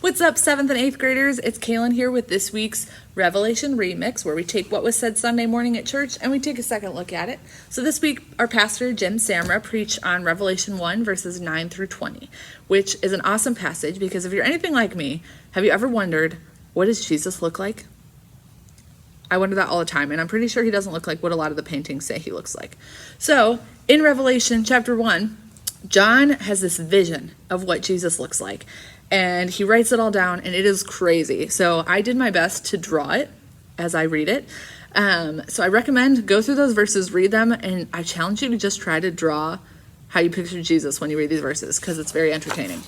What's up, 7th and 8th graders? It's Kaylynn here with this week's Revelation Remix, where we take what was said Sunday morning at church and we take a second look at it. So this week, our pastor, Jim Samra, preached on Revelation 1, verses 9 through 20, which is an awesome passage because if you're anything like me, have you ever wondered, what does Jesus look like? I wonder that all the time, and I'm pretty sure he doesn't look like what a lot of the paintings say he looks like. So, in Revelation chapter 1, John has this vision of what Jesus looks like. And he writes it all down, and it is crazy. So I did my best to draw it as I read it. So I recommend go through those verses, read them, and I challenge you to just try to draw how you picture Jesus when you read these verses, because it's very entertaining.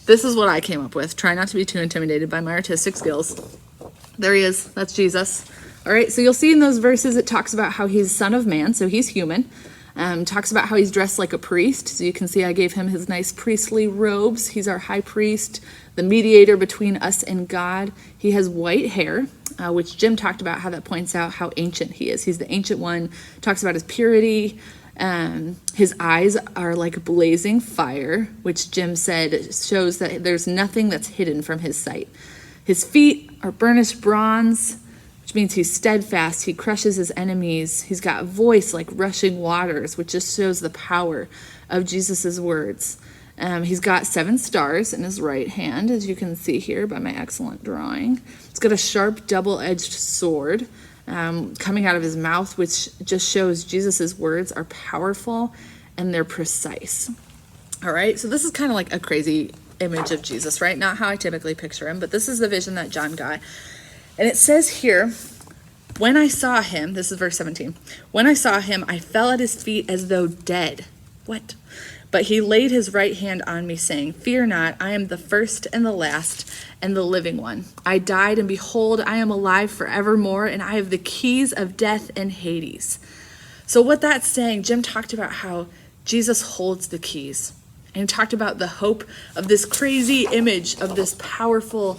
This is what I came up with. Try not to be too intimidated by my artistic skills. There he is. That's Jesus. All right, so you'll see in those verses it talks about how he's Son of Man, so he's human. Talks about how he's dressed like a priest. So you can see I gave him his nice priestly robes. He's our high priest, the mediator between us and God. He has white hair, which Jim talked about how that points out how ancient he is. He's the ancient one. Talks about his purity. His eyes are like blazing fire, which Jim said shows that there's nothing that's hidden from his sight. His feet are burnished bronze, which means he's steadfast, he crushes his enemies. He's got a voice like rushing waters, which just shows the power of Jesus's words. He's got 7 stars in his right hand, as you can see here by my excellent drawing. He's got a sharp double-edged sword coming out of his mouth, which just shows Jesus's words are powerful and they're precise. All right, so this is kind of like a crazy image of Jesus, right? Not how I typically picture him, but this is the vision that John got. And it says here, when I saw him, this is verse 17, when I saw him, I fell at his feet as though dead. What? But he laid his right hand on me, saying, fear not, I am the first and the last and the living one. I died, and behold, I am alive forevermore, and I have the keys of death and Hades. So what that's saying, Jim talked about how Jesus holds the keys. And he talked about the hope of this crazy image of this powerful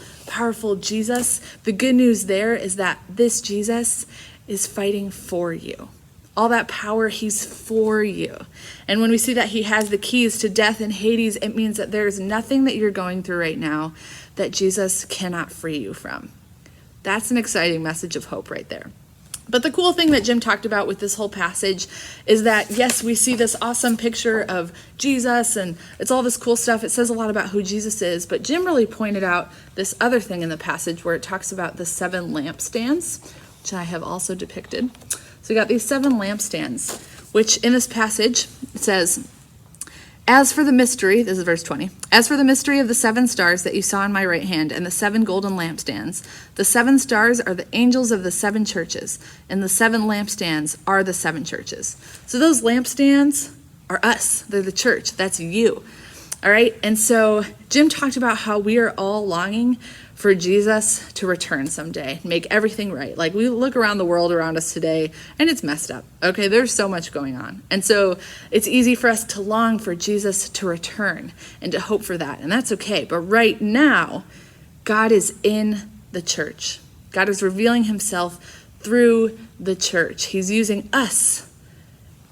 Jesus. The good news there is that this Jesus is fighting for you. All that power, he's for you. And when we see that he has the keys to death and Hades, it means that there's nothing that you're going through right now that Jesus cannot free you from. That's an exciting message of hope right there. But the cool thing that Jim talked about with this whole passage is that, yes, we see this awesome picture of Jesus and it's all this cool stuff. It says a lot about who Jesus is, but Jim really pointed out this other thing in the passage where it talks about the 7 lampstands, which I have also depicted. So we got these 7 lampstands, which in this passage it says, as for the mystery, this is verse 20, as for the mystery of the 7 stars that you saw in my right hand and the 7 golden lampstands, the 7 stars are the angels of the 7 churches, and the 7 lampstands are the 7 churches. So those lampstands are us. They're the church. That's you. All right. And so Jim talked about how we are all longing for Jesus to return someday, make everything right. Like we look around the world around us today and it's messed up. Okay, there's so much going on. And so it's easy for us to long for Jesus to return and to hope for that. And that's okay. But right now, God is in the church. God is revealing himself through the church. He's using us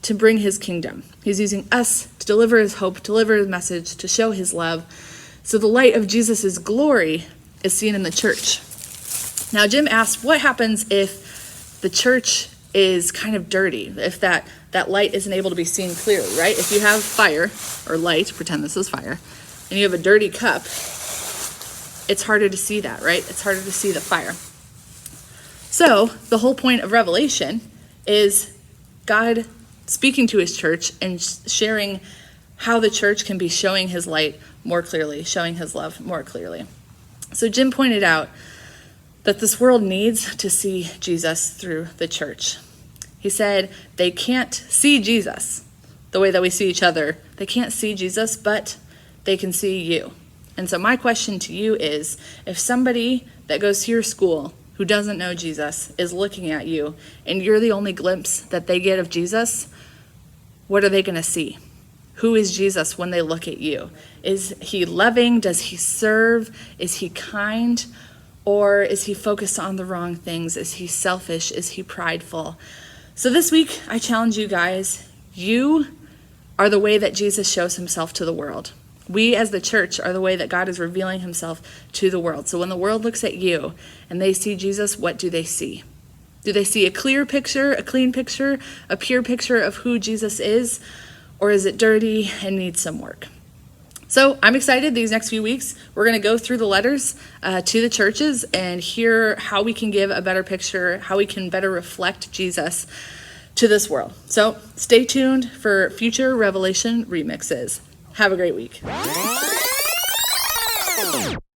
to bring his kingdom. He's using us to deliver his hope, deliver his message, to show his love. So the light of Jesus's glory is seen in the church. Now, Jim asked, what happens if the church is kind of dirty, if that light isn't able to be seen clearly, right? If you have fire or light, pretend this is fire, and you have a dirty cup, it's harder to see that, right? It's harder to see the fire. So the whole point of Revelation is God speaking to his church and sharing how the church can be showing his light more clearly, showing his love more clearly. So Jim pointed out that this world needs to see Jesus through the church. He said they can't see Jesus the way that we see each other. They can't see Jesus, but they can see you. And so my question to you is, if somebody that goes to your school who doesn't know Jesus is looking at you and you're the only glimpse that they get of Jesus, what are they going to see? Who is Jesus when they look at you? Is he loving? Does he serve? Is he kind? Or is he focused on the wrong things? Is he selfish? Is he prideful? So this week, I challenge you guys, you are the way that Jesus shows himself to the world. We as the church are the way that God is revealing himself to the world. So when the world looks at you and they see Jesus, what do they see? Do they see a clear picture, a clean picture, a pure picture of who Jesus is? Or is it dirty and needs some work? So I'm excited these next few weeks. We're going to go through the letters to the churches and hear how we can give a better picture, how we can better reflect Jesus to this world. So stay tuned for future Revelation remixes. Have a great week.